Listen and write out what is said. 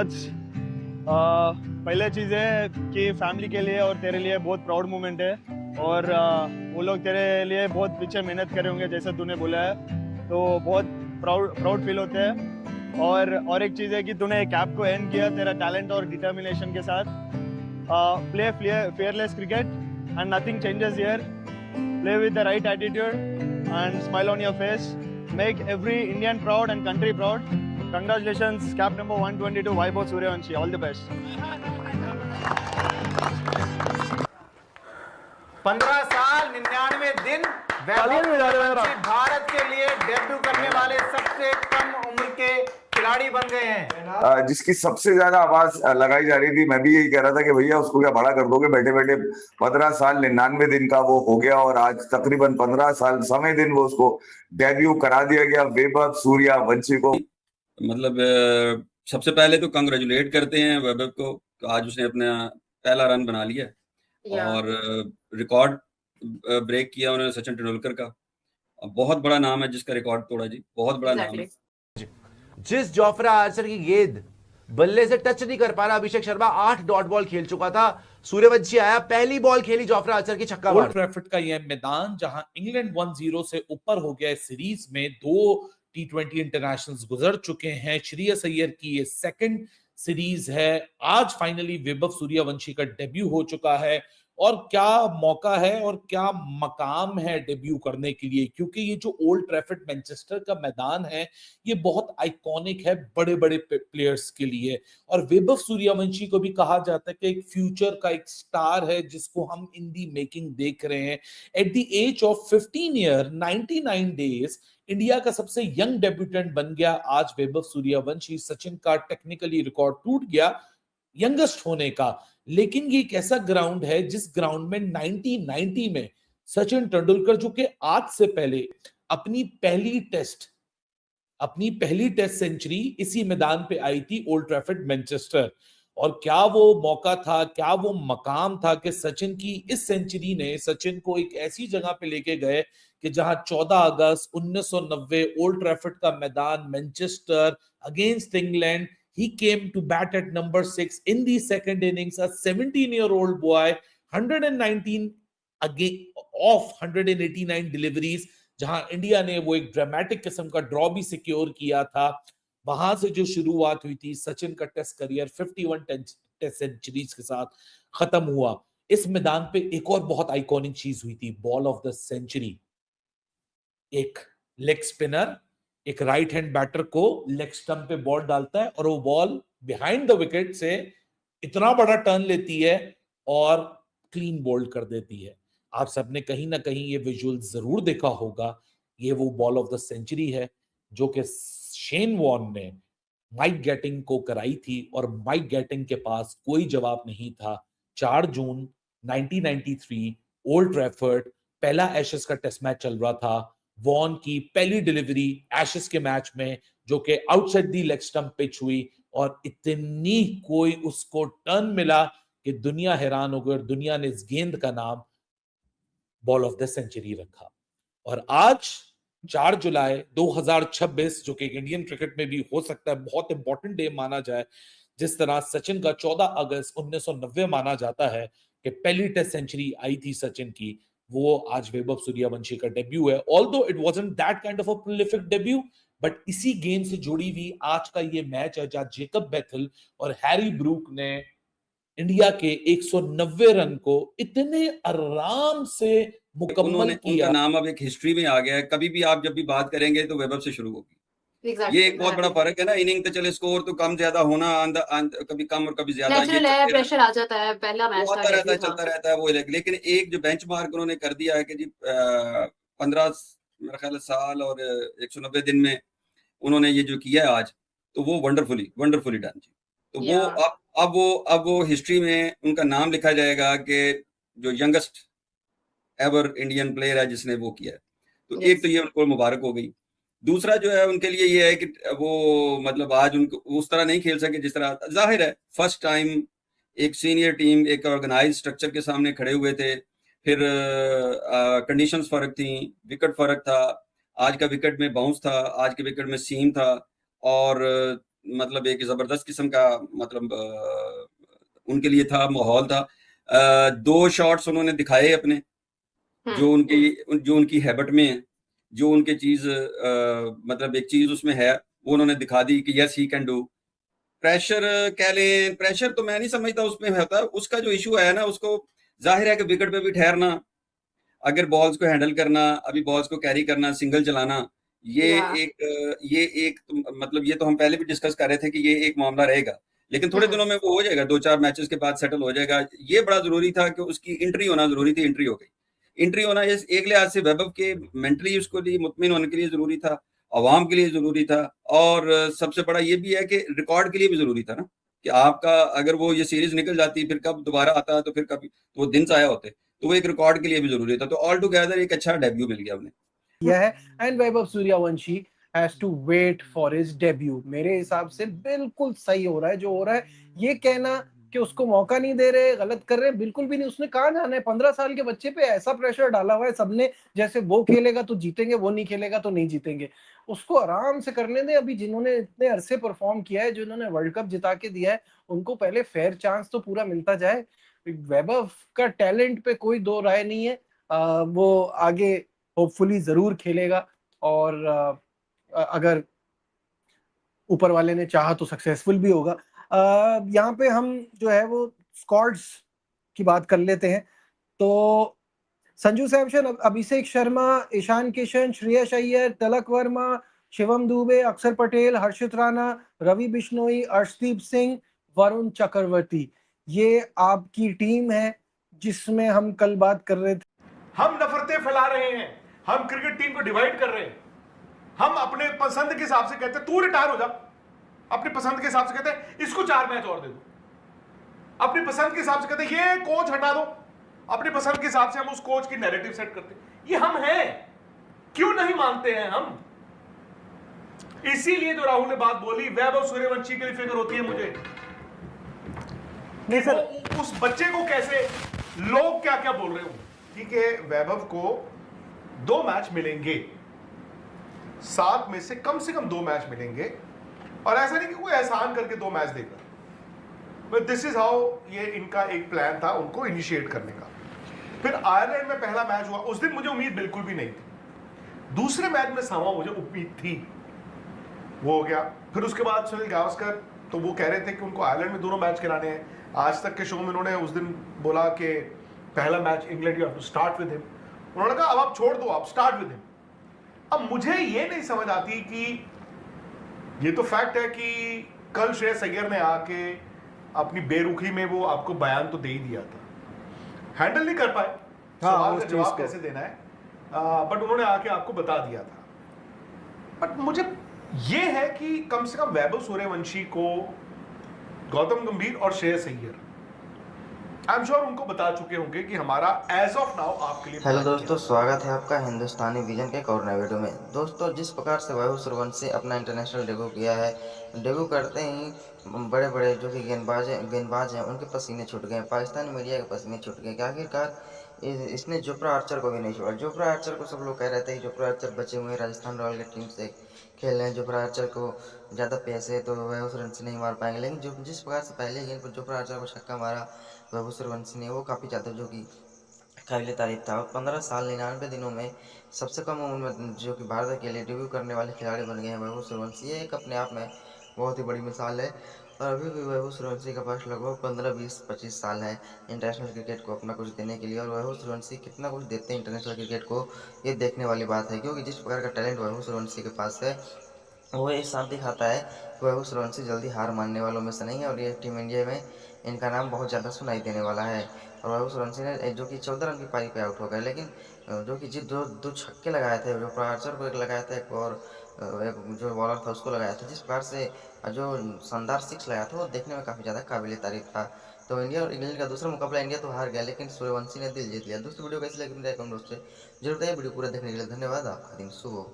युवराज, पहले चीज़ है कि फैमिली के लिए और तेरे लिए बहुत प्राउड मोमेंट है और वो लोग तेरे लिए बहुत पीछे मेहनत करे होंगे जैसे तूने बोला है, तो बहुत प्राउड फील होते हैं। और एक चीज़ है कि तूने कैप को एंड किया तेरा टैलेंट और डिटर्मिनेशन के साथ। Play fearless cricket and nothing changes here. Play with the right attitude and smile on your face. Make every Indian proud and country proud. Congratulations, cap number 122, Vaibhav Suryavanshi. All the best. 15 साल 99 दिन वैभव सूर्यवंशी भारत के लिए debut करने वाले सबसे कम उम्र के खिलाड़ी बन गए हैं। जिसकी सबसे ज्यादा आवाज लगाई जा रही थी, मैं भी यही कह रहा था कि भैया उसको क्या बड़ा कर दोगे, बैठे बैठे 15 साल 99 दिन का वो हो गया और आज तकरीबन 15 साल समय दिन वो उसको डेब्यू करा दिया गया वैभव सूर्यवंशी को। मतलब सबसे पहले तो कंग्रेचुलेट करते हैं वैभव को, आज उसने अपना पहला रन बना लिया और रिकॉर्ड ब्रेक किया उन्होंने सचिन तेंदुलकर का। बहुत बड़ा नाम है जिसका रिकॉर्ड तोड़ा जी, बहुत बड़ा नाम है। जिस जोफ्रा आर्चर की गेंद बल्ले से टच नहीं कर पा रहा अभिषेक शर्मा 8 डॉट बॉल खेल चुका था, सूर्यवंशी आया, पहली बॉल खेली जोफ्रा आर्चर की, छक्का मारा। ओल्ड ट्रैफर्ड का यह मैदान जहां इंग्लैंड 1-0 से ऊपर हो गया इस सीरीज में, 2 T20 इंटरनेशनल्स गुजर चुके हैं। श्रेयस अय्यर की ये सेकंड सीरीज है। आज फाइनली वैभव सूर्यवंशी का डेब्यू हो चुका है और क्या मौका है और क्या मकाम है डेब्यू करने के लिए, क्योंकि ये जो ओल्ड ट्रैफर्ड मैनचेस्टर का मैदान है ये बहुत आइकॉनिक है बड़े बड़े प्लेयर्स के लिए। और वैभव सूर्यवंशी को भी कहा जाता है कि एक फ्यूचर का एक स्टार है जिसको हम इन दी मेकिंग देख रहे हैं। At the age of 15 year 99 days India का सबसे यंग डेब्यूटेंट बन गया आज वैभव सूर्यवंशी। सचिन का टेक्निकली रिकॉर्ड टूट गया यंगेस्ट होने का, लेकिन ये एक ऐसा ग्राउंड है जिस ग्राउंड में 1990 में सचिन तेंदुलकर, जो कि आज से पहले अपनी पहली टेस्ट सेंचुरी इसी मैदान पे आई थी, ओल्ड ट्रैफर्ड मैनचेस्टर। और क्या वो मौका था, क्या वो मकाम था कि सचिन की इस सेंचुरी ने सचिन को एक ऐसी जगह पे लेके गए कि जहां 14 अगस्त 1990 ओल्ड ट्रैफर्ड का मैदान Manchester against England, he came to bat at number 6 in the second innings, a 17-year-old boy, 119 again of 189 deliveries, जहां इंडिया ने वो एक ड्रामेटिक किस्म का ड्रॉ भी सिक्योर किया था। वहां से जो शुरुआत हुई थी सचिन का टेस्ट करियर 51 टेस्ट सेंचुरीज के साथ खत्म हुआ। इस मैदान पे एक और बहुत आइकॉनिक चीज हुई थी, बॉल ऑफ द सेंचुरी। एक लेग स्पिनर एक राइट हैंड बैटर को लेग स्टंप पे बॉल डालता है और वो बॉल बिहाइंड द विकेट से इतना बड़ा टर्न लेती है और क्लीन बोल्ड कर देती है। आप सबने कहीं ना कहीं ये विजुअल जरूर देखा होगा। ये वो बॉल ऑफ द सेंचुरी है जो कि शेन वॉर्न ने माइक गैटिंग को कराई थी और माइक गैटिंग के पास कोई जवाब नहीं था। 4 जून 1993 ओल्ड ट्रैफर्ड, पहला एशेस का टेस्ट मैच चल रहा था। वॉन की पहली डिलीवरी एशेस के मैच में जो कि outside the leg stump pitch हुई और इतनी कोई उसको टर्न मिला कि दुनिया हैरान हो गई और दुनिया ने इस गेंद का नाम बॉल ऑफ द सेंचुरी रखा। और आज 4 जुलाई 2026 जो कि इंडियन क्रिकेट में भी हो सकता है बहुत इंपॉर्टेंट डे माना जाए, जिस तरह सचिन का 14 अगस्त 1990 माना जाता है कि पहली टेस्ट सेंचुरी आई थी सचिन की, वो आज वैभव सूर्यवंशी का डेब्यू है। Although it wasn't that kind of a prolific debut, but इसी गेम से जुड़ी हुई आज का ये मैच है जहां जेकब बेथल और हैरी ब्रूक ने इंडिया के 190 रन को इतने आराम से मुकम्मल किया। उनका नाम अब एक हिस्ट्री में आ गया है। कभी भी आप जब भी बात करेंगे तो वैभव से शुरू होगी। ये एक बहुत बड़ा फर्क है ना, इनिंग तो चले स्कोर तो कम ज्यादा होना, कभी कम और कभी ज्यादा, ये प्रेशर आ जाता है, पहला मैच होता रहता है, चलता रहता है वो। लेकिन एक जो बेंचमार्क उन्होंने कर दिया है कि जी 15 मेरा ख्याल साल और 190 दिन में उन्होंने ये जो किया है आज, तो वो वंडरफुली डन जी। तो वो अब वो हिस्ट्री में उनका नाम लिखा जाएगा कि जो यंगेस्ट एवर इंडियन प्लेयर है जिसने वो किया है। तो एक तो ये उनको मुबारक हो गई। दूसरा जो है उनके लिए ये है कि वो मतलब आज उनको उस तरह नहीं खेल सके जिस तरह, जाहिर है फर्स्ट टाइम एक सीनियर टीम एक ऑर्गेनाइज स्ट्रक्चर के सामने खड़े हुए थे, फिर कंडीशंस फर्क थी, विकेट फर्क था। आज का विकेट में बाउंस था, आज के विकेट में सीम था और मतलब एक जबरदस्त किस्म का मतलब उनके लिए था, माहौल था। 2 शॉट्स उन्होंने दिखाए अपने, जो उनकी हैबिट में है, जो उनके चीज मतलब एक चीज उसमें है, वो उन्होंने दिखा दी कि yes he can do. Pressure कह लें, प्रेशर तो मैं नहीं समझता उसमें होता। उसका जो इशू है ना, उसको जाहिर है कि विकेट पे भी ठहरना, अगर बॉल्स को हैंडल करना, अभी बॉल्स को कैरी करना, सिंगल चलाना, ये एक मतलब ये तो हम पहले भी डिस्कस कर रहे थे कि ये एक मामला रहेगा, लेकिन थोड़े दिनों में वो हो जाएगा, 2-4 मैचेस के बाद सेटल हो जाएगा। ये बड़ा जरूरी था कि उसकी एंट्री होना जरूरी थी, एंट्री हो गई। एंट्री होना एक लिहाज से वैभव के मेंटली उसको लिए मुतमिन होने के लिए जरूरी था, अवाम के लिए जरूरी था, और सबसे बड़ा ये भी है कि रिकॉर्ड के लिए भी जरूरी था ना, कि आपका अगर वो ये सीरीज निकल जाती, फिर कब दोबारा आता, तो फिर कभी तो वो दिन आया होते, तो वो एक रिकॉर्ड के लिए भी जरूरी था। तो ऑल टुगेदर एक अच्छा डेब्यू मिल गया उन्हें। यह है and Vaibhav Suryavanshi has to wait for his debut. मेरे हिसाब से बिल्कुल सही हो रहा है जो हो रहा है। ये कहना कि उसको मौका नहीं दे रहे, गलत कर रहे हैं, बिल्कुल भी नहीं। उसने कहाँ जाना है? 15 साल के बच्चे पे ऐसा प्रेशर डाला हुआ है सबने, जैसे वो खेलेगा तो जीतेंगे, वो नहीं खेलेगा तो नहीं जीतेंगे। उसको आराम से करने दे। अभी जिन्होंने इतने अरसे परफॉर्म किया है, जिन्होंने वर्ल्ड कप जिता के दिया है, उनको पहले फेयर चांस तो पूरा मिलता जाए। वैभव का टैलेंट पे कोई दो राय नहीं है। वो आगे होपफुली जरूर खेलेगा, और अगर ऊपर वाले ने चाहा तो सक्सेसफुल भी होगा। यहाँ पे हम जो है वो स्क्वाड्स की बात कर लेते हैं। तो संजू सैमसन, अभिषेक शर्मा, ईशान किशन, श्रेयस अय्यर, तिलक वर्मा, शिवम दुबे, अक्षर पटेल, हर्षित राणा, रवि बिश्नोई, अर्शदीप सिंह, वरुण चक्रवर्ती, ये आपकी टीम है जिसमें हम कल बात कर रहे थे। हम नफरतें फैला रहे हैं, हम क्रिकेट टीम को डिवाइड कर रहे हैं। हम अपने पसंद के हिसाब से कहते हैं तू रिटायर हो जा, अपनी पसंद के हिसाब से कहते हैं इसको 4 मैच और दे दो, अपनी पसंद के हिसाब से कहते हैं ये कोच हटा दो, अपनी पसंद के हिसाब से हम उस कोच की नैरेटिव सेट करते हैं। ये हम हैं, क्यों नहीं मानते हैं हम? इसीलिए जो राहुल ने बात बोली, वैभव सूर्यवंशी के लिए फिक्र होती है मुझे। नहीं सर, उस बच्चे को कैसे लोग क्या क्या बोल रहे हो। ठीक है, वैभव को 2 मैच मिलेंगे, 7 में से कम 2 मैच मिलेंगे, और ऐसा नहीं कि कोई एहसान करके 2 मैच देगा। बट दिस इज हाउ, ये इनका एक प्लान था उनको इनिशिएट करने का। फिर आयरलैंड में पहला मैच हुआ, उस दिन मुझे उम्मीद बिल्कुल भी नहीं थी। दूसरे मैच में समा मुझे उम्मीद थी, वो हो गया। फिर उसके बाद सुनील गावस्कर तो वो कह रहे थे कि उनको आयरलैंड में 2 मैच कराने हैं। आज तक के शो में उन्होंने उस दिन बोला कि पहला match England, you have to start with him. उन्होंने कहा अब आप छोड़ दो, आप स्टार्ट विद हिम। अब मुझे ये नहीं समझ आती कि ये तो फैक्ट है कि कल श्रेयस अय्यर ने आके अपनी बेरुखी में वो आपको बयान तो दे ही दिया था, हैंडल नहीं कर पाए सवाल का जवाब कैसे देना है, बट उन्होंने आके आपको बता दिया था। बट मुझे ये है कि कम से कम वैभव सूर्यवंशी को गौतम गंभीर और Shreyas Iyer I am sure उनको बता चुके होंगे कि हमारा एज ऑफ नाउ आपके लिए। हेलो दोस्तों, स्वागत है आपका हिंदुस्तानी विजन के एक और नए वीडियो में। दोस्तों, जिस प्रकार से वैभव सूर्यवंशी अपना इंटरनेशनल डेब्यू किया है, डेब्यू करते ही बड़े बड़े जो कि गेंदबाज हैं उनके पसीने छूट गए, पाकिस्तानी मीडिया के पसीने छूट गए कि आखिरकार इसने जोफ्रा आर्चर को भी नहीं छोड़ा। जोफ्रा आर्चर को सब लोग कह रहे थे कि जोफ्रा आर्चर बचे हुए राजस्थान रॉयल की टीम से खेल रहे हैं, जोफ्रा आर्चर को ज़्यादा पैसे तो वैभव सूर्यवंशी नहीं मार पाएंगे। लेकिन जिस प्रकार से पहले गेंद पर जोफ्रा आर्चर को छक्का मारा वैभव सूर्यवंशी ने, वो काफ़ी ज़्यादा जो कि काबिल तारीफ था। 15 साल 99 दिनों में सबसे कम उम्र में जो कि भारत के लिए डेब्यू करने वाले खिलाड़ी बन गए हैं वैभव सूर्यवंशी। ये एक अपने आप में बहुत ही बड़ी मिसाल है, और अभी भी वैभव सूर्यवंशी के पास लगभग 15, 20, 25 साल है इंटरनेशनल क्रिकेट को अपना कुछ देने के लिए। और वैभव सूर्यवंशी कितना कुछ देते हैं इंटरनेशनल क्रिकेट को, ये देखने वाली बात है, क्योंकि जिस प्रकार का टैलेंट वैभव सूर्यवंशी के पास है, वो ये साफ दिखाता है कि वैभव सूर्यवंशी जल्दी हार मानने वालों में से नहीं है, और ये टीम इंडिया में इनका नाम बहुत ज़्यादा सुनाई देने वाला है। और वैभव सूर्यवंशी ने जो कि 14 रन की पारी पे आउट हो गए, लेकिन जो कि दो छक्के लगाए थे, जो आर्चर को एक लगाया था, एक और एक जो बॉलर था उसको लगाया था, जिस प्रकार से जो शानदार 6 लगाया था, वो देखने में काफ़ी ज़्यादा काबिल तारीफ था। तो इंडिया और इंग्लैंड का दूसरा मुकाबला इंडिया तो हार गया, लेकिन सूर्यवंशी ने दिल जीत लिया। दोस्तों, वीडियो कैसी लगी मेरे कमेंट बॉक्स में जरूर बताइए। वीडियो पूरा देखने के लिए धन्यवाद। आपका दिन शुभ हो।